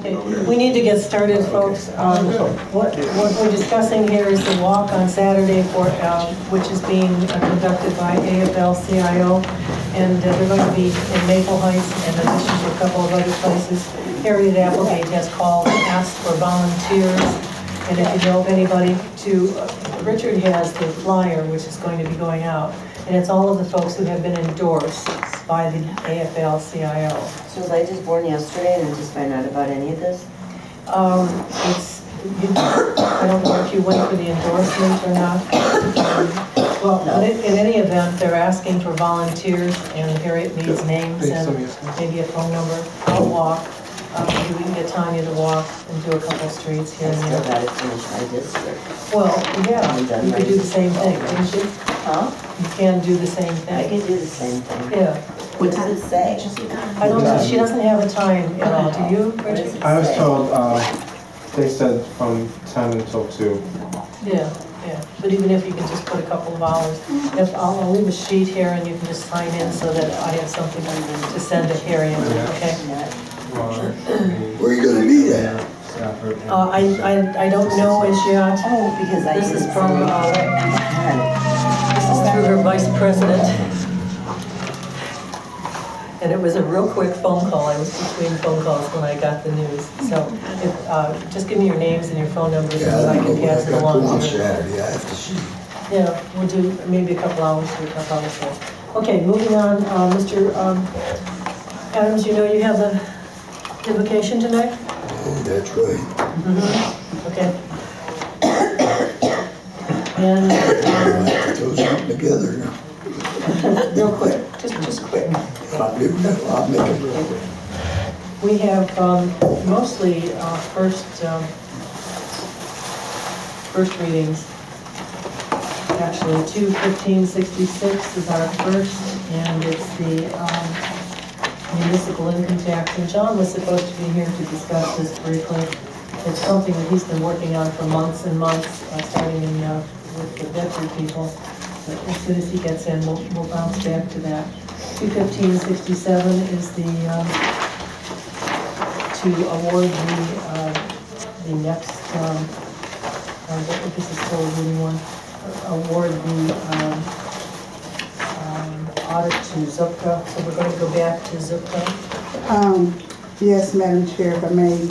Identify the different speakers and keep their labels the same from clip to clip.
Speaker 1: Okay, we need to get started, folks. What we're discussing here is the walk on Saturday for, which is being conducted by AFL-CIO, and they're going to be in Maple Heights in addition to a couple of other places. Harriet Applegate has called and asked for volunteers, and if you know of anybody Richard has the flyer which is going to be going out, and it's all of the folks who have been endorsed by the AFL-CIO.
Speaker 2: So was I just born yesterday and I just find out about any of this?
Speaker 1: I don't know if you went for the endorsement or not. Well,
Speaker 2: No.
Speaker 1: in any event, they're asking for volunteers, and Harriet needs names and maybe a phone number. I'll walk. Maybe we can get Tanya to walk and do a couple streets here
Speaker 2: I
Speaker 1: and
Speaker 2: still
Speaker 1: there.
Speaker 2: gotta finish my district.
Speaker 1: Well, yeah, you could do the same thing, couldn't you?
Speaker 2: Huh?
Speaker 1: You can do the same
Speaker 2: I
Speaker 1: thing.
Speaker 2: can do the same thing.
Speaker 1: Yeah.
Speaker 2: What does it say?
Speaker 1: I don't know, she doesn't have a time at all, do you,
Speaker 2: What does
Speaker 1: Richard?
Speaker 2: it
Speaker 3: I was
Speaker 2: say?
Speaker 3: told, they said from 10 until 2.
Speaker 1: Yeah, but even if you can just put a couple of hours, I'll leave a sheet here and you can just sign in so that I have something to send to Harriet, okay?
Speaker 4: Where are you gonna be at?
Speaker 1: I don't know as yet.
Speaker 2: Oh, because I
Speaker 1: This is
Speaker 2: didn't
Speaker 1: from,
Speaker 2: say-
Speaker 1: this is through her vice president. And it was a real quick phone call. I was between phone calls when I got the news. So just give me your names and your phone numbers
Speaker 4: Yeah,
Speaker 1: and
Speaker 4: I
Speaker 1: I
Speaker 4: don't know
Speaker 1: can
Speaker 4: what I
Speaker 1: pass it
Speaker 4: got
Speaker 1: along.
Speaker 4: to on
Speaker 1: to her.
Speaker 4: Saturday, I have to see.
Speaker 1: Yeah, we'll do maybe a couple hours here, a couple hours there. Okay, moving on, Mr. Adams, you know you have the invocation tonight?
Speaker 4: Oh, that's right.
Speaker 1: Okay. And
Speaker 4: I have to throw something together now.
Speaker 1: real quick, just quick.
Speaker 4: I'll make it real quick.
Speaker 1: We have mostly first readings. Actually, 21566 is our first, and it's the municipal income tax. And John was supposed to be here to discuss this briefly. It's something that he's been working on for months and months, starting with the Bedford people. But as soon as he gets in, we'll bounce back to that. 21567 is the to award the next. This is still a reading one. Award the audit to Zupka. So we're going to go back to Zupka.
Speaker 5: Yes, Madam Chair, if I may.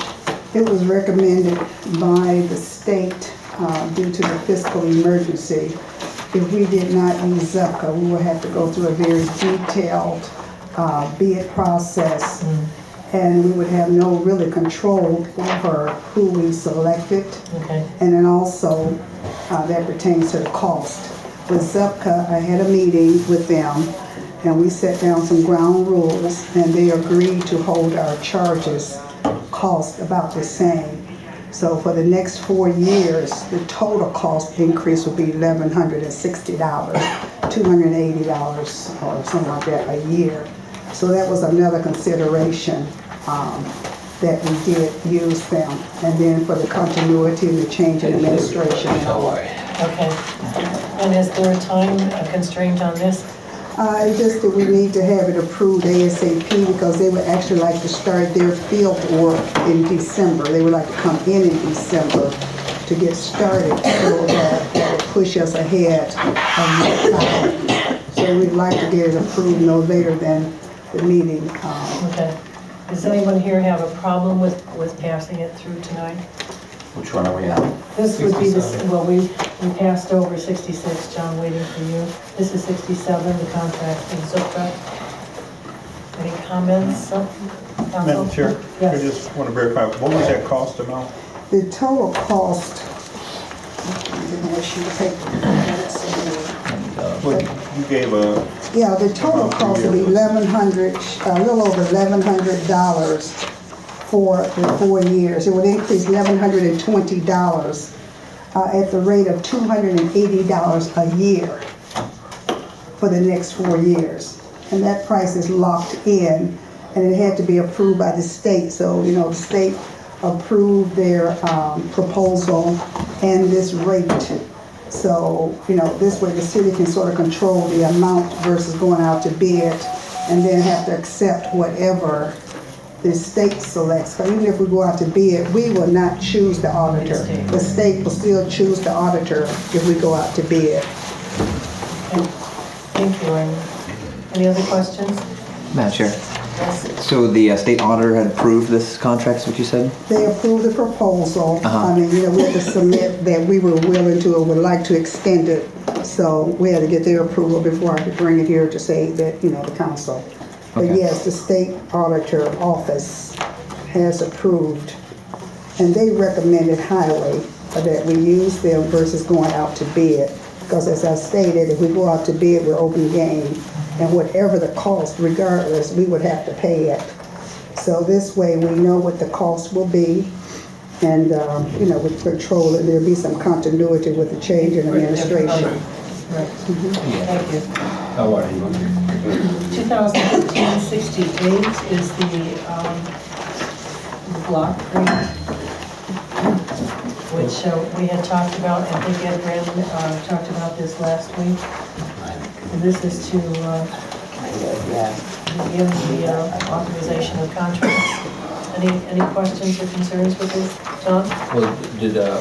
Speaker 5: It was recommended by the state due to the fiscal emergency. If we did not use Zupka, we would have to go through a very detailed bid process, and we would have no really control over who we selected.
Speaker 1: Okay.
Speaker 5: And then also that pertains to the cost. With Zupka, I had a meeting with them, and we set down some ground rules, and they agreed to hold our charges cost about the same. So for the next 4 years, the total cost increase will be $1,160, $280 or something like that a year. So that was another consideration that we did use them. And then for the continuity and the change in administration and all.
Speaker 1: Okay. And is there a time constraint on this?
Speaker 5: It's just that we need to have it approved ASAP because they would actually like to start their field work in December. They would like to come in December to get started, so that would push us ahead of the time. So we'd like to get it approved no later than the meeting.
Speaker 1: Okay. Does anyone here have a problem with passing it through tonight?
Speaker 6: Which one are we on?
Speaker 1: This would be this, well, we passed over 66, John, waiting for you. This is 67, the contract in Zupka. Any comments?
Speaker 7: Madam Chair, I
Speaker 1: Yes.
Speaker 7: just want to verify, what was that cost amount?
Speaker 5: The total cost, I didn't want you to take
Speaker 7: Well, you gave a,
Speaker 5: yeah, the total cost would be $1,100, a little over $1,100 for the 4 years. It would increase $1,120 at the rate of $280 a year for the next 4 years. And that price is locked in, and it had to be approved by the state. So, you know, the state approved their proposal and this rate. So, you know, this way the city can sort of control the amount versus going out to bid and then have to accept whatever the state selects. So even if we go out to bid, we will not choose the auditor. The state will still choose the auditor if we go out to bid.
Speaker 1: Thank you, Amy. Any other questions?
Speaker 8: Madam Chair,
Speaker 1: Yes.
Speaker 8: so the state auditor had approved this contract, is what you said?
Speaker 5: They approved the proposal.
Speaker 8: Uh-huh.
Speaker 5: I mean, we had to submit that we were willing to or would like to extend it. So we had to get their approval before I could bring it here to say that, the council. But
Speaker 8: Okay.
Speaker 5: yes, the state auditor office has approved, and they recommended highly that we use them versus going out to bid. Because as I stated, if we go out to bid, we're open game, and whatever the cost, regardless, we would have to pay it. So this way, we know what the cost will be, and, with control, and there'll be some continuity with the change in administration.
Speaker 1: Right. Thank you.
Speaker 6: How are you?
Speaker 1: 2015-68 is the block grant, which we had talked about. I think Ed Brandon talked about this last week. And this is to give the authorization of contracts. Any questions or concerns with this, John?
Speaker 6: Well,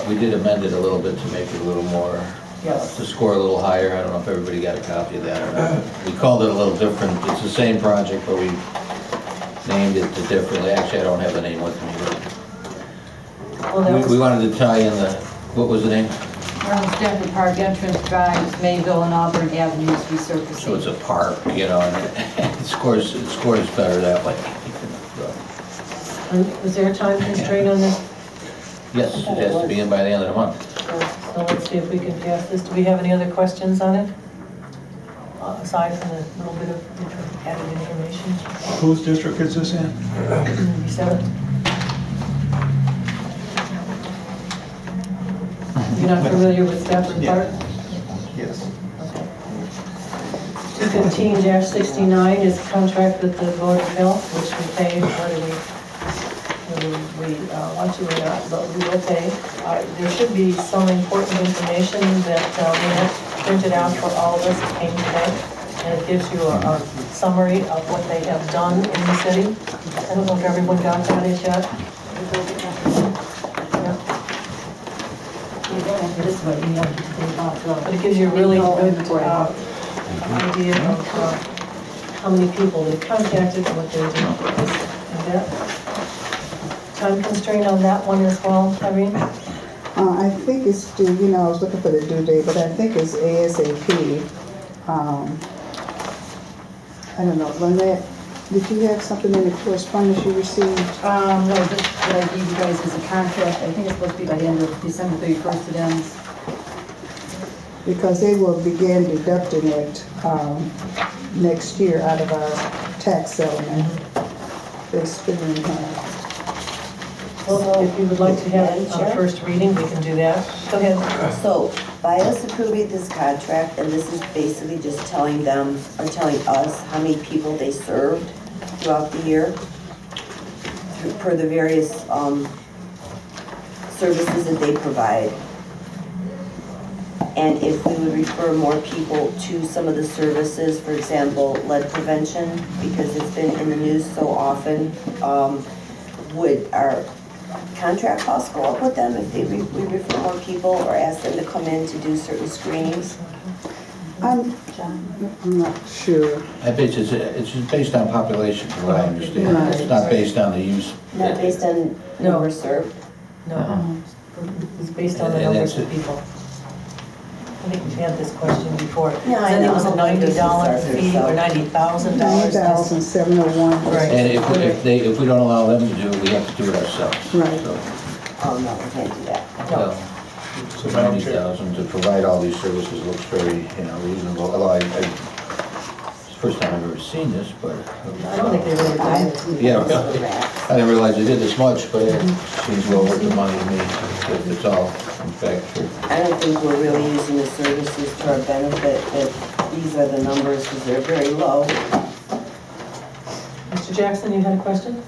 Speaker 6: we did amend it a little bit to make it a little more,
Speaker 1: Yes.
Speaker 6: to score a little higher. I don't know if everybody got a copy of that or not. We called it a little different. It's the same project, but we named it differently. Actually, I don't have the name with me.
Speaker 1: Well, that
Speaker 6: We
Speaker 1: was,
Speaker 6: wanted to tie in what was the name?
Speaker 9: Stafford Park entrance drives, Mayville and Auburn Avenues
Speaker 6: So it's
Speaker 9: resurfacing.
Speaker 6: a park, and it scores better that way.
Speaker 1: is there a time constraint on this?
Speaker 6: Yes, it has to be in by the end of the month.
Speaker 1: So let's see if we can pass this. Do we have any other questions on it? Aside from the little bit of added information?
Speaker 7: Whose district is this in?
Speaker 1: 97? You're not familiar with Stafford Park?
Speaker 7: Yes.
Speaker 1: Okay. 215-69 is a contract with the Board of Health, which we pay whether we want to or not, but we will pay. There should be some important information that we have printed out for all of us that came today, and it gives you a summary of what they have done in the city. I don't know if everyone got that yet. Yeah. But it gives you a really good idea of how many people they've contacted and what they're doing. And that time constraint on that one as well, Irene?
Speaker 5: I think it's due, I was looking for the due date, but I think it's ASAP. I don't know, Lynette, did you have something in the correspondence you received?
Speaker 9: No, this, what I gave you guys is a contract, I think it's supposed to be by the end of December 31st it ends.
Speaker 5: Because they will begin deducting it next year out of our tax settlement. They're splitting in half.
Speaker 1: Well, if you would like to have it on first reading, we can do that. Go ahead.
Speaker 2: So by us approving this contract, and this is basically just telling them, or telling us how many people they served throughout the year per the various services that they provide. And if we would refer more people to some of the services, for example, lead prevention, because it's been in the news so often, would our contract costs go up with them if we refer more people or ask them to come in to do certain screenings?
Speaker 5: I'm not sure.
Speaker 6: I bet it's just based on population, from what I understand. It's not based on the use.
Speaker 2: Not based on number served?
Speaker 1: No, it's based on the
Speaker 6: And
Speaker 1: numbers
Speaker 6: that's
Speaker 1: of people. I think we've had this question before.
Speaker 2: Yeah, I
Speaker 1: Then it
Speaker 2: know.
Speaker 1: was a $90 fee or $90,000.
Speaker 5: $9,701.
Speaker 1: Right.
Speaker 6: And if we don't allow them to do it, we have to do it ourselves.
Speaker 5: Right.
Speaker 6: So,
Speaker 2: Oh, no, we can't do that.
Speaker 1: No.
Speaker 7: So Madam Chair,
Speaker 6: 90,000 to provide all these services looks very, reasonable. Although it's the first time I've ever seen this, but.
Speaker 1: I don't think they've ever done it.
Speaker 6: Yeah, really. I didn't realize they did this much, but it seems well worth the money to me, if it's all in fact true.
Speaker 2: I don't think we're really using the services to our benefit, that these are the numbers because they're very low.
Speaker 1: Mr. Jackson, you had a question?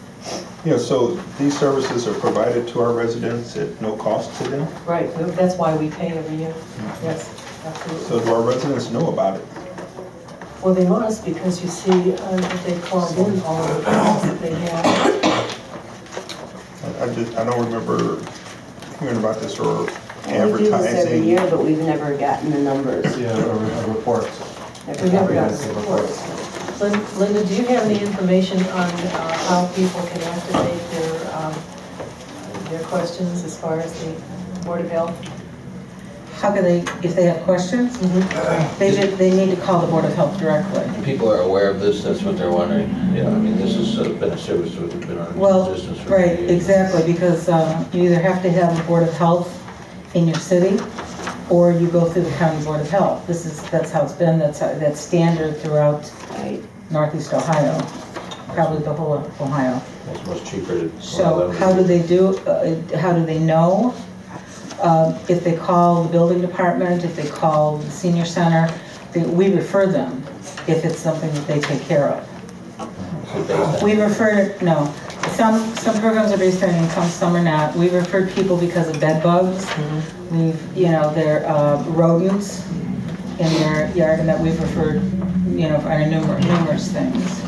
Speaker 7: yeah, so these services are provided to our residents at no cost to them?
Speaker 1: Right, that's why we pay every year. Yes, absolutely.
Speaker 7: So do our residents know about it?
Speaker 1: Well, they must, because you see that they called in all of the calls that they had.
Speaker 7: I don't remember hearing about this or
Speaker 2: And we do this every
Speaker 7: advertising.
Speaker 2: year, but we've never gotten the numbers.
Speaker 3: Yeah, a report.
Speaker 2: Never
Speaker 1: We never got
Speaker 3: Comprehensive
Speaker 1: reports. Linda, do you have any information on how people can activate their questions as far as the Board of Health?
Speaker 10: How can they, if they have questions, they need to call the Board of Health directly.
Speaker 6: People are aware of this, that's what they're wondering. Yeah, I mean, this has been a service that we've been on
Speaker 10: Well,
Speaker 6: existence for
Speaker 10: right,
Speaker 6: years.
Speaker 10: exactly, because you either have to have a Board of Health in your city, or you go through the County Board of Health. That's how it's been, that's standard throughout
Speaker 2: Right.
Speaker 10: Northeast Ohio, probably the whole of Ohio.
Speaker 6: It's much cheaper to.
Speaker 10: So how do they do, how do they know? If they call the building department, if they call the senior center, we refer them if it's something that they take care of. We refer, no, some programs are based on income, some are not. We referred people because of bed bugs. They're rodents in their yard, and that we've referred, on numerous things.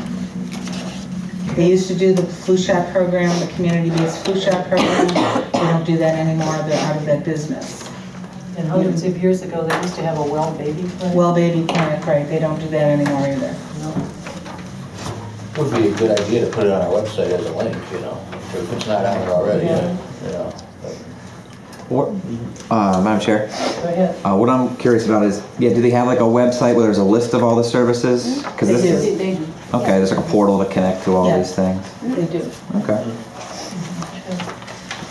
Speaker 10: They used to do the flu shot program, the community-based flu shot program. They don't do that anymore, they're out of that business.
Speaker 1: And hundreds of years ago, they used to have a well baby clinic.
Speaker 10: Well baby clinic, right, they don't do that anymore either.
Speaker 6: Would be a good idea to put it on our website as a link, if it's not on there already,
Speaker 1: Yeah.
Speaker 8: Madam Chair,
Speaker 1: Go ahead.
Speaker 8: what I'm curious about is, do they have like a website where there's a list of all the services? 'Cause
Speaker 10: They
Speaker 8: this
Speaker 10: do.
Speaker 8: is,
Speaker 1: They-
Speaker 8: okay, there's like a portal to connect to all
Speaker 10: Yeah.
Speaker 8: these things.
Speaker 10: They do.
Speaker 8: Okay.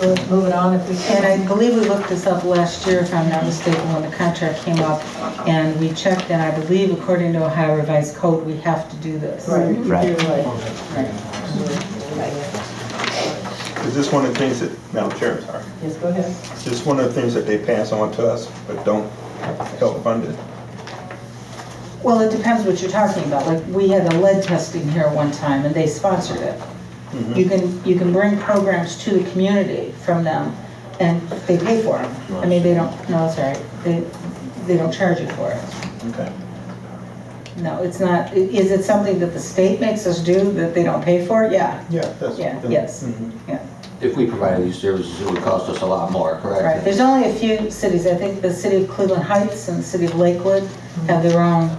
Speaker 1: We'll move it on if we
Speaker 10: And
Speaker 1: can.
Speaker 10: I believe we looked this up last year, if I'm not mistaken, when the contract came up, and we checked, and I believe according to Ohio Revised Code, we have to do this.
Speaker 1: Right.
Speaker 8: Right.
Speaker 1: You're right.
Speaker 10: Right.
Speaker 7: Is this one of the things that, Madam Chair, sorry.
Speaker 1: Yes, go ahead.
Speaker 7: Is this one of the things that they pass on to us but don't help fund it?
Speaker 10: Well, it depends what you're talking about. Like, we had a lead testing here one time, and they sponsored it. You can bring programs to the community from them, and they pay for them. I mean, they don't, no, that's all right. They don't charge you for it.
Speaker 7: Okay.
Speaker 10: No, it's not, is it something that the state makes us do that they don't pay for? Yeah,
Speaker 7: Yeah, that's.
Speaker 10: yeah, yes, yeah.
Speaker 6: If we provided these services, it would cost us a lot more, correct?
Speaker 10: Right, there's only a few cities, I think the city of Cleveland Heights and the city of Lakewood have their own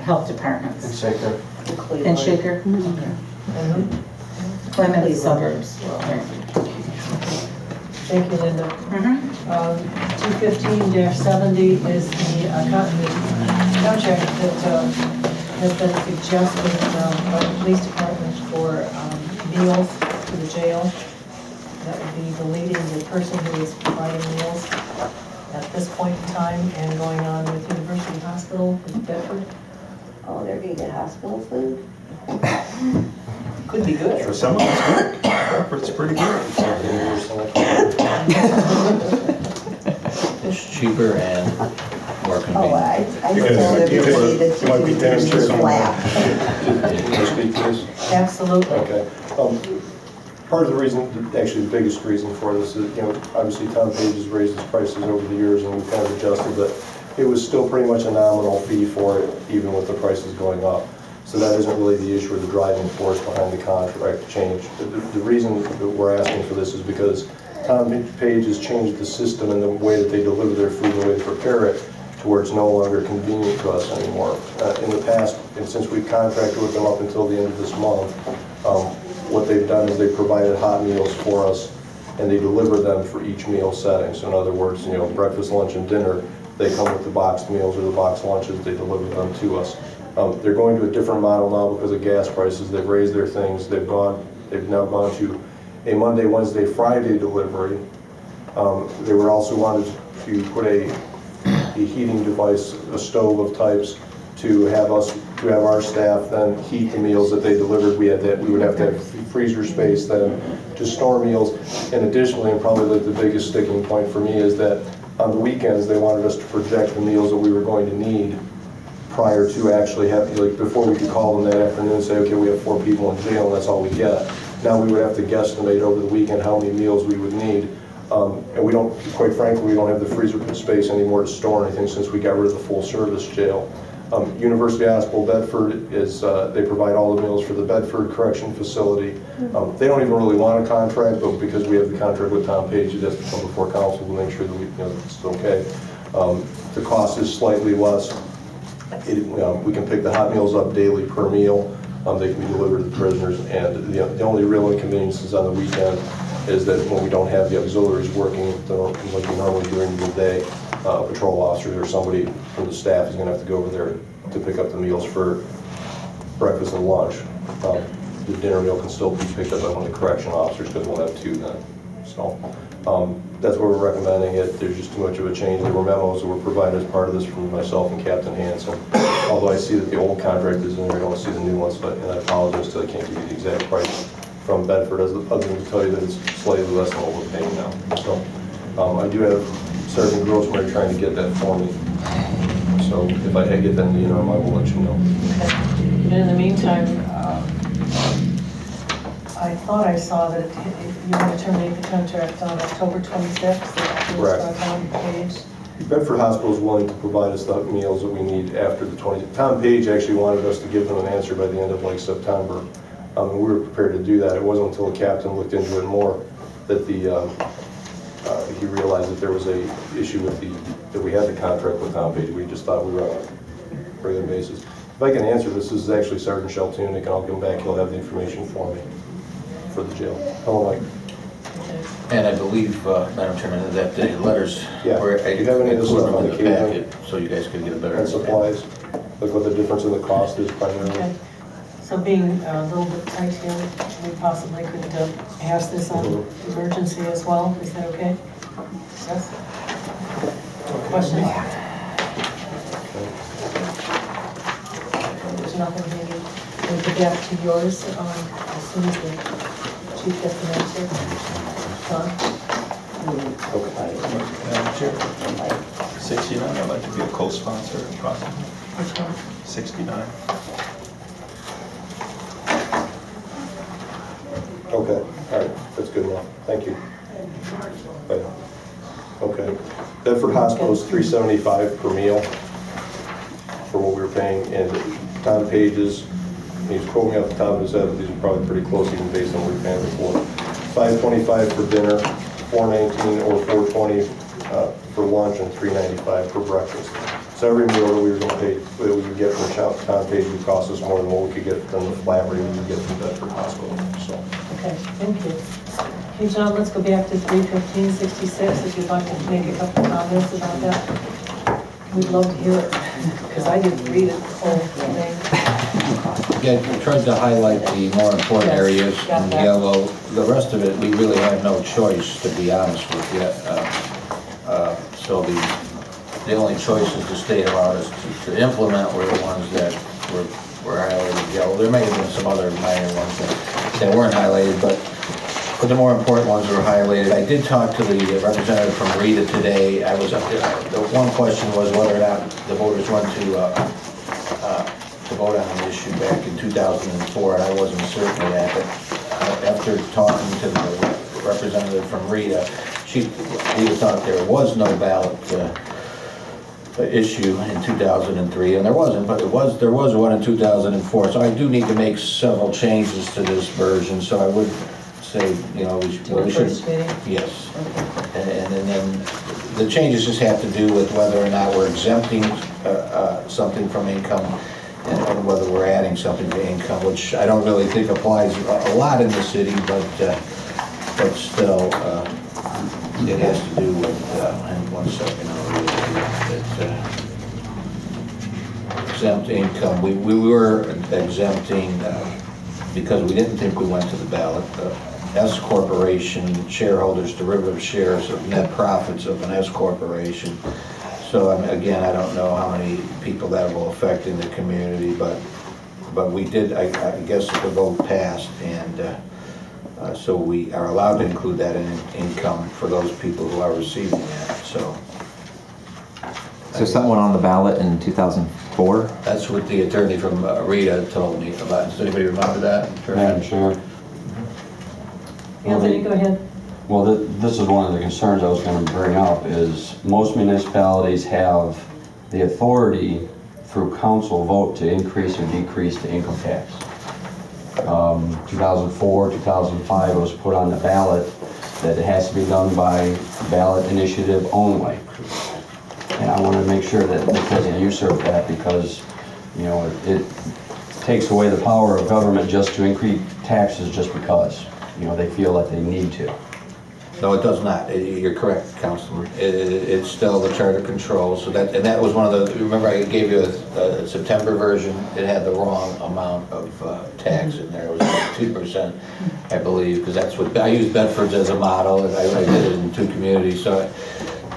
Speaker 10: health departments.
Speaker 3: Shaker.
Speaker 10: And Shaker? I meant the suburbs. Right.
Speaker 1: Thank you, Linda. 215-70 is the contract that has been suggested by the police department for meals to the jail. That would be deleting the person who is providing meals at this point in time and going on with University Hospital in Bedford.
Speaker 2: Oh, they're gonna get hospital food?
Speaker 1: Could be good.
Speaker 7: For some of us, it's pretty good.
Speaker 6: It's cheaper and more
Speaker 2: Oh,
Speaker 6: convenient.
Speaker 2: I
Speaker 7: You
Speaker 2: still
Speaker 7: got an idea
Speaker 2: never
Speaker 7: for-
Speaker 2: see that you
Speaker 7: might be
Speaker 2: can
Speaker 7: downstairs
Speaker 2: just flap.
Speaker 11: Can I speak to this?
Speaker 1: Absolutely.
Speaker 11: Okay. Part of the reason, actually the biggest reason for this is, obviously Tom Page has raised his prices over the years and we've kind of adjusted, but it was still pretty much a nominal fee for it, even with the prices going up. So that isn't really the issue or the driving force behind the contract change. The reason that we're asking for this is because Tom Page has changed the system and the way that they deliver their food and the way they prepare it to where it's no longer convenient to us anymore. In the past, and since we've contracted with them up until the end of this month, what they've done is they provided hot meals for us and they deliver them for each meal setting. So in other words, breakfast, lunch, and dinner, they come with the boxed meals or the boxed lunches, they deliver them to us. They're going to a different model now because of gas prices. They've raised their things. They've now gone to a Monday, Wednesday, Friday delivery. They were also wanted to put a heating device, a stove of types, to have our staff then heat the meals that they delivered. We would have to have freezer space then to store meals. And additionally, and probably like the biggest sticking point for me is that on the weekends, they wanted us to project the meals that we were going to need prior to actually having, before we could call them that afternoon and say, okay, we have 4 people in jail and that's all we get. Now we would have to guesstimate over the weekend how many meals we would need. And we don't, quite frankly, we don't have the freezer space anymore to store anything since we got rid of the full service jail. University Hospital Bedford is, they provide all the meals for the Bedford Correction Facility. They don't even really want a contract, but because we have the contract with Tom Page, it has to come before council to make sure that it's okay. The cost is slightly less. We can pick the hot meals up daily per meal. They can be delivered to the prisoners, and the only real inconveniences on the weekend is that when we don't have the auxiliaries working, like we normally do during the day, patrol officers or somebody from the staff is going to have to go over there to pick up the meals for breakfast and lunch. The dinner meal can still be picked up by one of the correction officers because we'll have two then. So that's where we're recommending it. There's just too much of a change. There were memos that were provided as part of this from myself and Captain Hanson. Although I see that the old contract is in there, I don't see the new ones, and I apologize till I can't give you the exact price from Bedford, other than to tell you that it's slightly less than what we're paying now. So I do have Sergeant Grossman trying to get that for me. So if I get that in the interim, I will let you know.
Speaker 1: Okay. And in the meantime, I thought I saw that you want to terminate the contract on October 26th.
Speaker 11: Correct.
Speaker 1: Tom Page.
Speaker 11: Bedford Hospital is willing to provide us the meals that we need after the 20th. Tom Page actually wanted us to give them an answer by the end of like September. We were prepared to do that. It wasn't until the captain looked into it more that he realized that there was a issue with that we had the contract with Tom Page. We just thought we were on a regular basis. If I can answer this is actually Sergeant Sheltunic, and I'll come back. He'll have the information for me for the jail. Hello, Mike.
Speaker 6: And I believe, Madam Chairman, that the letters
Speaker 11: Yeah.
Speaker 6: were
Speaker 11: Do you have any of this stuff on
Speaker 6: in
Speaker 11: the
Speaker 6: the
Speaker 11: catering?
Speaker 6: packet, so you guys could get a better
Speaker 11: And
Speaker 6: understanding.
Speaker 11: supplies, look what the difference in the cost is primarily.
Speaker 1: Okay. So being a little bit tight here, we possibly could pass this on emergency as well. Is that okay? Yes? Questions? There's nothing maybe. We'll get back to yours as soon as the chief gets an answer. John?
Speaker 7: Madam Chair, 69, I'd like to be a co-sponsor if possible.
Speaker 1: Which one?
Speaker 7: 69.
Speaker 11: Okay, all right, that's good enough. Thank you. Bye. Okay. Bedford Hospital is $375 per meal for what we were paying, and Tom Page's, he's quoting me off the top of his head, but these are probably pretty close even based on what we were paying before. $525 for dinner, $419 or $420 for lunch, and $395 for breakfast. So every meal that we were going to pay, that we would get from Tom Page would cost us more than what we could get from the flat rate we would get from Bedford Hospital. So.
Speaker 1: Okay, thank you. Okay, John, let's go back to 31566, if you'd like to make a couple comments about that. We'd love to hear it, because I didn't read it the whole thing.
Speaker 6: Yeah, I tried to highlight the more important
Speaker 1: Yes,
Speaker 6: areas
Speaker 1: got
Speaker 6: in
Speaker 1: that.
Speaker 6: yellow. The rest of it, we really had no choice, to be honest with you. So the only choices the state allowed us to implement were the ones that were highlighted yellow. There may have been some other minor ones that weren't highlighted, but the more important ones were highlighted. I did talk to the representative from Rita today. The one question was whether or not the voters went to vote on the issue back in 2004, and I wasn't certain of that. But after talking to the representative from Rita, Rita thought there was no ballot issue in 2003, and there wasn't, but there was one in 2004. So I do need to make several changes to this version. So I would say, we should. Yes. And then the changes just have to do with whether or not we're exempting something from income and whether we're adding something to income, which I don't really think applies a lot in the city, but still, it has to do with, and 1 second, I'll read it. Exempt income. We were exempting, because we didn't think we went to the ballot, S corporation shareholders, derivative shares of net profits of an S corporation. So again, I don't know how many people that will affect in the community, but we did, I guess the vote passed, and so we are allowed to include that in income for those people who are receiving that, so.
Speaker 8: So something went on the ballot in 2004?
Speaker 6: That's what the attorney from Rita told me about. Does anybody remember that?
Speaker 12: Madam Chair.
Speaker 1: Anthony, go ahead.
Speaker 12: Well, this is one of the concerns I was going to bring up, is most municipalities have the authority through council vote to increase or decrease the income tax. 2004, 2005, it was put on the ballot that it has to be done by ballot initiative only. And I wanted to make sure that it doesn't usurp that, because, you know, it takes away the power of government just to increase taxes just because, you know, they feel that they need to.
Speaker 6: No, it does not. You're correct, Councilman. It's still the charter control, so that, and that was one of the, remember I gave you a September version, it had the wrong amount of tax in there. It was like 2%, I believe, because that's what, I used Bedford's as a model, and I did it in 2 communities, so,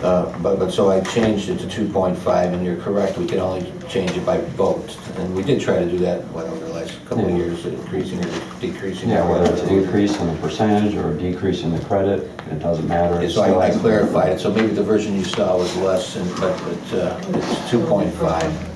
Speaker 6: but so I changed it to 2.5, and you're correct, we can only change it by vote. And we did try to do that, over the last couple of years, increasing or decreasing.
Speaker 12: Yeah, whether it's an increase in the percentage or a decrease in the credit, it doesn't matter.
Speaker 6: So I clarified it, so maybe the version you saw was less, but it's 2.5.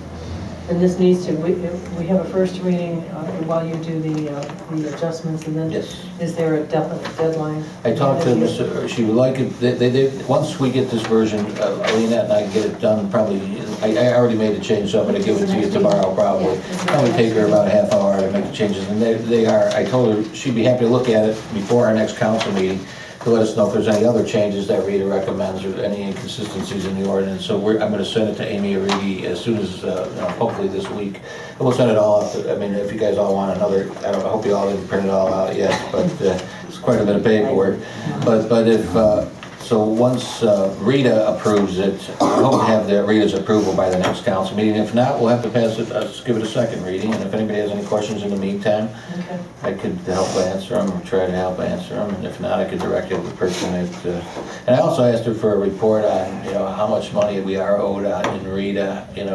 Speaker 1: And this needs to, we have a first reading while you do the adjustments, and then
Speaker 6: Yes.
Speaker 1: is there a definite deadline?
Speaker 6: I talked to Mr., she would like it, they, once we get this version, Lynette and I get it done, probably, I already made the change, so I'm gonna give it to you tomorrow, probably. Probably take her about a half hour to make the changes, and they are, I told her she'd be happy to look at it before our next council meeting, to let us know if there's any other changes that Rita recommends or any inconsistencies in the ordinance. So I'm going to send it to Amy Arrighi as soon as, hopefully this week. And we'll send it all up. I mean, if you guys all want another, I hope you all didn't print it all out yet, but it's quite a bit of paperwork. But if, so once Rita approves it, I hope to have Rita's approval by the next council meeting. If not, we'll have to pass it, give it a second reading. And if anybody has any questions in the meantime,
Speaker 1: Okay.
Speaker 6: I could help answer them, or try to help answer them, and if not, I could direct it to the person that, and I also asked her for a report on, how much money we are owed in Rita, and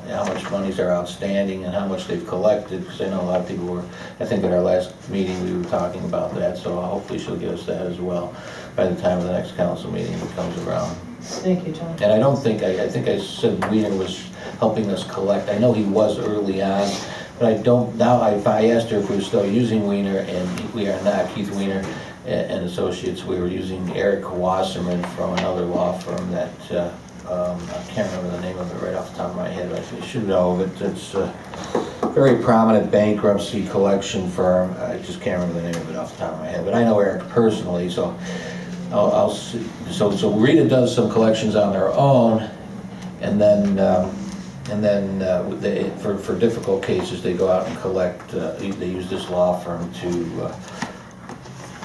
Speaker 6: how much monies are outstanding and how much they've collected, because I know a lot of people were, I think at our last meeting, we were talking about that, so hopefully she'll give us that as well by the time of the next council meeting comes around.
Speaker 1: Thank you, John.
Speaker 6: And I don't think, I think I said Wiener was helping us collect. I know he was early on, but I don't, now I asked her if we were still using Wiener, and we are not. Keith Wiener and Associates, we were using Eric Wasserman from another law firm that, I can't remember the name of it right off the top of my head. I should know, but it's a very prominent bankruptcy collection firm. I just can't remember the name of it off the top of my head, but I know Eric personally, so I'll see. So Rita does some collections on their own, and then for difficult cases, they go out and collect. They use this law firm to.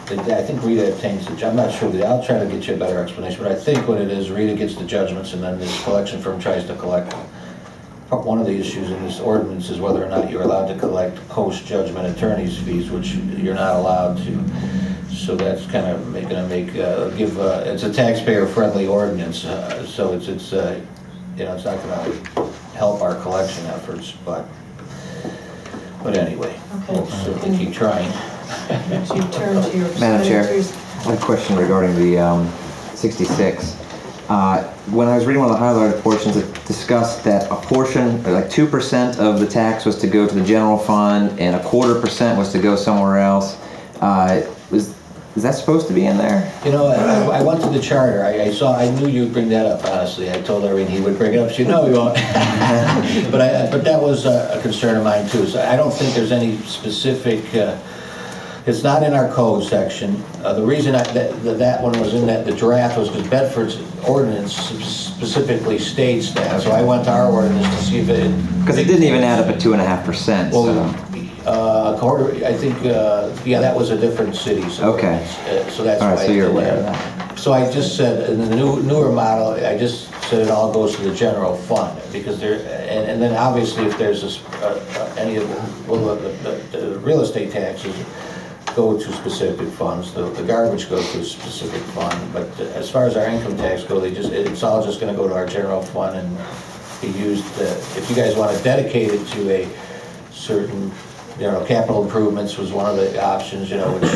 Speaker 6: I think Rita obtains the. I'm not sure. I'll try to get you a better explanation, but I think what it is, Rita gets the judgments, and then this collection firm tries to collect. One of the issues in this ordinance is whether or not you're allowed to collect post-judgment attorney's fees, which you're not allowed to. So that's kind of it's a taxpayer-friendly ordinance. So it's not going to help our collection efforts, but anyway, we'll certainly keep trying.
Speaker 1: So you turn to your
Speaker 8: Madam Chair,
Speaker 1: expenditures.
Speaker 8: I have a question regarding the 66. When I was reading one of the highlighted portions, it discussed that a portion, like 2% of the tax was to go to the general fund and 1/4% was to go somewhere else. Is that supposed to be in there?
Speaker 6: I went to the charter. I knew you'd bring that up, honestly. I told Irene he would bring it up. She said, no, he won't. But that was a concern of mine too. So I don't think there's any specific, it's not in our code section. The reason that one was in the draft was because Bedford's ordinance specifically states that. So I went to our ordinance to see if it.
Speaker 8: Because it didn't even add up at 2.5%.
Speaker 6: Well, I think, that was a different city. So
Speaker 8: Okay.
Speaker 6: So that's
Speaker 8: All right,
Speaker 6: why.
Speaker 8: so you're aware of that.
Speaker 6: So I just said, in the newer model, I just said it all goes to the general fund, because and then obviously if there's any of the real estate taxes go to specific funds, the garbage goes to a specific fund, but as far as our income tax go, it's all just gonna go to our general fund and be used, if you guys wanna dedicate it to a certain, capital improvements was one of the options, which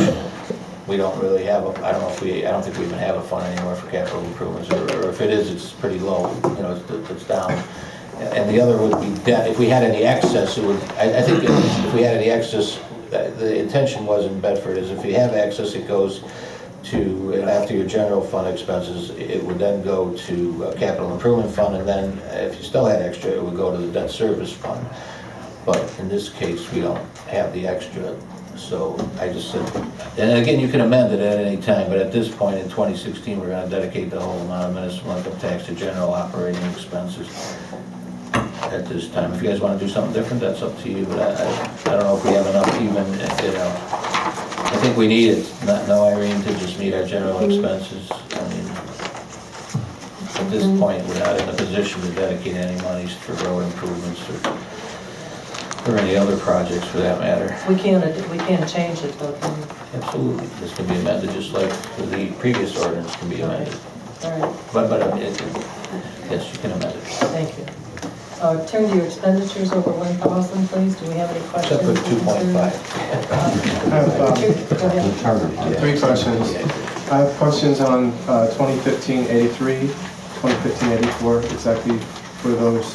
Speaker 6: we don't really have, I don't think we even have a fund anymore for capital improvements, or if it is, it's pretty low, it's down. And the other would be debt. If we had any excess, it would, I think if we had any excess, the intention was in Bedford is if you have excess, it goes to, after your general fund expenses, it would then go to capital improvement fund, and then if you still had extra, it would go to the debt service fund. But in this case, we don't have the extra, so I just said, and again, you can amend it at any time, but at this point in 2016, we're gonna dedicate the whole amount of municipal income tax to general operating expenses at this time. If you guys wanna do something different, that's up to you, but I don't know if we have enough even, you know. I think we need it, no, Irene, to just meet our general expenses. I mean, at this point, we're not in a position to dedicate any monies for road improvements or any other projects for that matter.
Speaker 1: We can't change it though, can we?
Speaker 6: Absolutely, this can be amended just like the previous ordinance can be amended.
Speaker 1: All right,
Speaker 6: But I mean, yes, you can amend it.
Speaker 1: thank you. Turn to your expenditures over 1,000, please. Do we have any questions?
Speaker 6: Except for 2.5.
Speaker 3: I have
Speaker 1: Go ahead.
Speaker 3: 3 questions. I have questions on 2015-83, 2015-84, exactly for those,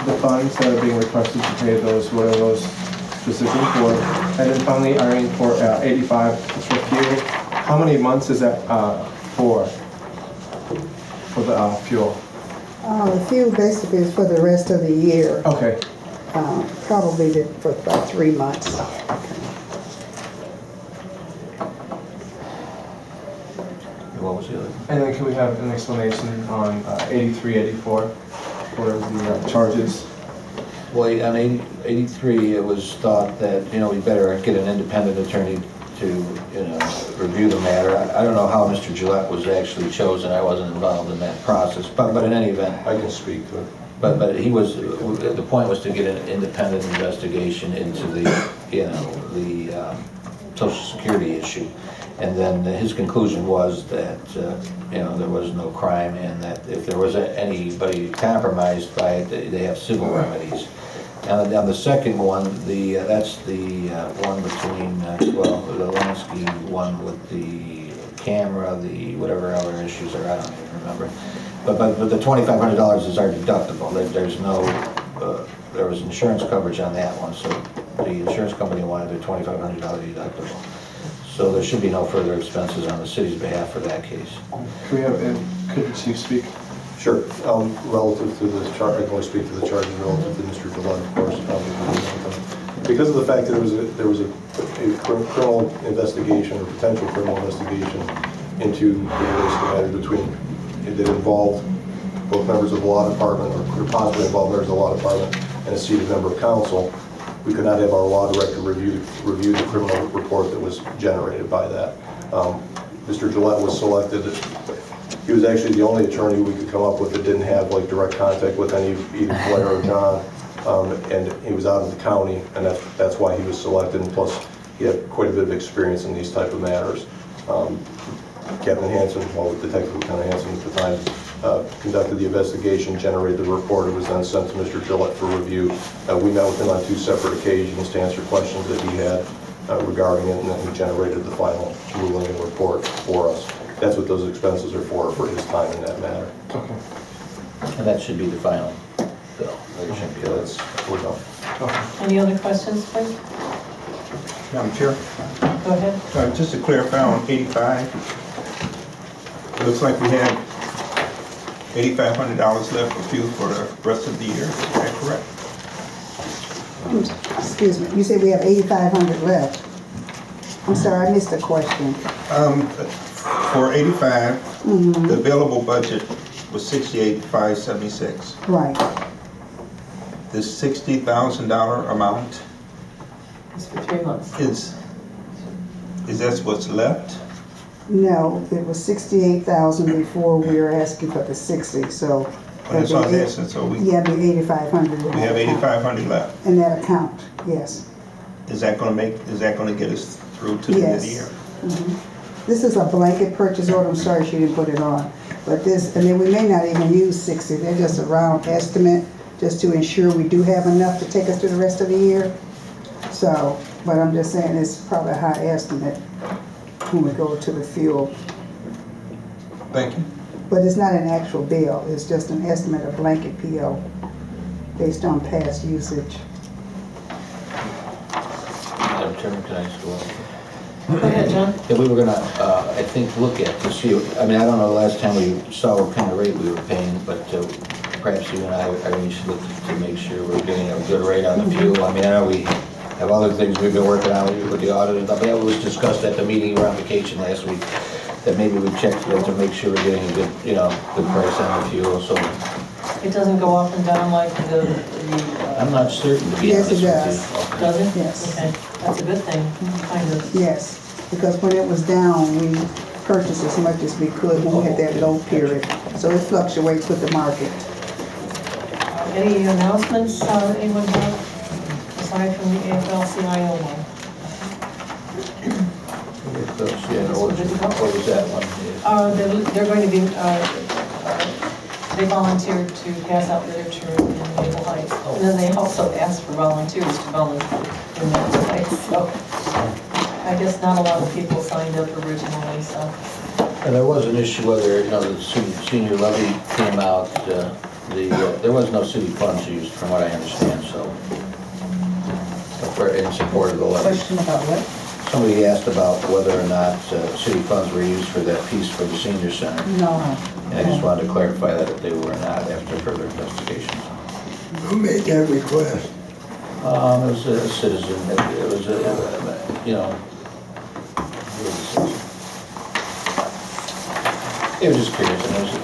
Speaker 3: the funds that are being requested to pay those, what are those specifically for? And then finally, Irene, for 85, it's for fuel. How many months is that for the fuel?
Speaker 5: The fuel basically is for the rest of the year,
Speaker 3: Okay.
Speaker 5: probably for about 3 months.
Speaker 6: What was the other?
Speaker 3: And then can we have an explanation on 83, 84 for the charges?
Speaker 6: Well, on 83, it was thought that, you know, we better get an independent attorney to, you know, review the matter. I don't know how Mr. Gillette was actually chosen, I wasn't involved in that process, but in any event.
Speaker 11: I can speak to it.
Speaker 6: But he was, the point was to get an independent investigation into the, you know, the Social Security issue. And then his conclusion was that, you know, there was no crime and that if there was anybody compromised by it, they have civil remedies. And on the second one, that's the one between, well, the Lansky one with the camera, the whatever other issues are, I don't even remember. But the $2,500 is our deductible. There's no, there was insurance coverage on that one, so the insurance company wanted their $2,500 deductible. So there should be no further expenses on the city's behalf for that case.
Speaker 3: Can we have, could the chief speak?
Speaker 11: Sure. Relative to the charge, I can only speak to the charges relative to Mr. Gillette, of course. Because of the fact that there was a criminal investigation or potential criminal investigation into the matter between, that involved both members of the law department or could possibly involve members of the law department and a seated member of council, we could not have our law director review the criminal report that was generated by that. Mr. Gillette was selected. He was actually the only attorney we could come up with that didn't have like direct contact with either Blair or John, and he was out of the county, and that's why he was selected. And plus, he had quite a bit of experience in these type of matters. Captain Hansen, well, Detective Lieutenant Hansen at the time, conducted the investigation, generated the report. It was then sent to Mr. Gillette for review. We met with him on 2 separate occasions to answer questions that he had regarding it, and then he generated the final ruling and report for us. That's what those expenses are for his time in that matter.
Speaker 3: Okay.
Speaker 6: And that should be the final bill.
Speaker 11: We're done.
Speaker 3: Okay.
Speaker 1: Any other questions, please?
Speaker 7: Madam Chair,
Speaker 1: Go ahead.
Speaker 7: just to clarify on 85, it looks like we had $8,500 left for fuel for the rest of the year. Is that correct?
Speaker 5: Excuse me, you said we have 8,500 left. I'm sorry, I missed the question.
Speaker 7: For 85, the available budget was $68,576.
Speaker 5: Right.
Speaker 7: This $60,000 amount
Speaker 1: It's for 3 months.
Speaker 7: is that what's left?
Speaker 5: No, it was 68,000 before we were asking for the 60, so.
Speaker 7: That's what I was asking, so we
Speaker 5: Yeah, the 8,500.
Speaker 7: have 8,500 left.
Speaker 5: In that account, yes.
Speaker 7: Is that gonna get us through to the end of the year?
Speaker 5: Mhm. This is a blanket purchase order, I'm sorry she didn't put it on. But this, and then we may not even use 60, they're just a round estimate, just to ensure we do have enough to take us through the rest of the year. So, but I'm just saying it's probably a high estimate when we go to the fuel.
Speaker 7: Thank you.
Speaker 5: But it's not an actual bill, it's just an estimate, a blanket PO, based on past usage.
Speaker 6: Madam Chairman, can I ask one?
Speaker 1: Go ahead, John.
Speaker 6: that we were gonna, I think, look at to see, I mean, I don't know the last time we saw what kind of rate we were paying, but perhaps you and I mean, should look to make sure we're getting a good rate on the fuel. I mean, I know we have other things we've been working on with the audit and stuff. That was discussed at the meeting around vacation last week, that maybe we checked to make sure we're getting a good, good price on the fuel, so
Speaker 1: It doesn't go up and down like the
Speaker 6: I'm not certain, to be
Speaker 5: Yes,
Speaker 6: honest
Speaker 5: it
Speaker 6: with
Speaker 5: does.
Speaker 6: you.
Speaker 1: does it?
Speaker 5: Yes.
Speaker 1: Okay, that's a good thing, kind of.
Speaker 5: Yes, because when it was down, we purchased as much as we could when we had that low period. So it fluctuates with the market.
Speaker 1: Any announcements anyone have, aside from the AFL-CIO one?
Speaker 6: What was that one?
Speaker 1: They're going to be, they volunteered to pass out literature in Maple Heights. And then they also asked for volunteers to volunteer in Maple Heights, so I guess not a lot of people signed up originally, so.
Speaker 6: And there was an issue whether, the senior levy came out, there was no city funds used, from what I understand, so. In support of the levy.
Speaker 10: Question about what?
Speaker 6: Somebody asked about whether or not city funds were used for that piece for the senior center.
Speaker 5: No.
Speaker 6: And I just wanted to clarify that they were not after further investigations.
Speaker 4: Who made that request?
Speaker 6: It was a citizen, it was a, it was just curious, and it was a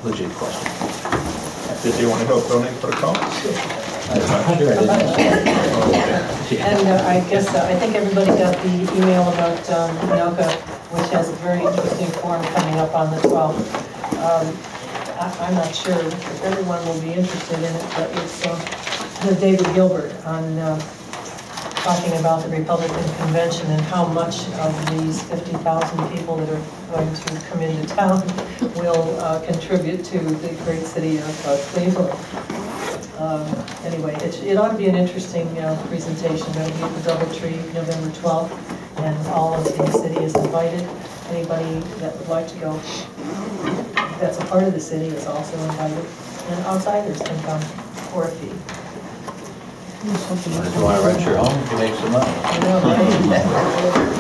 Speaker 6: legit question.
Speaker 7: Did you want to help donate for the cause?
Speaker 6: I'm not sure, I didn't ask.
Speaker 1: And I guess, I think everybody got the email about Noka, which has a very interesting forum coming up on the 12th. I'm not sure if everyone will be interested in it, but it's the David Gilbert on talking about the Republican convention and how much of these 50,000 people that are going to come into town will contribute to the great city of Cleveland. Anyway, it ought to be an interesting presentation. It'll be at the DoubleTree, November 12th, and all of the city is invited. Anybody that would like to go, that's a part of the city, is also invited, and outsiders can come for a fee.
Speaker 6: If you want to rent your home, you can make some money.
Speaker 1: I know, right?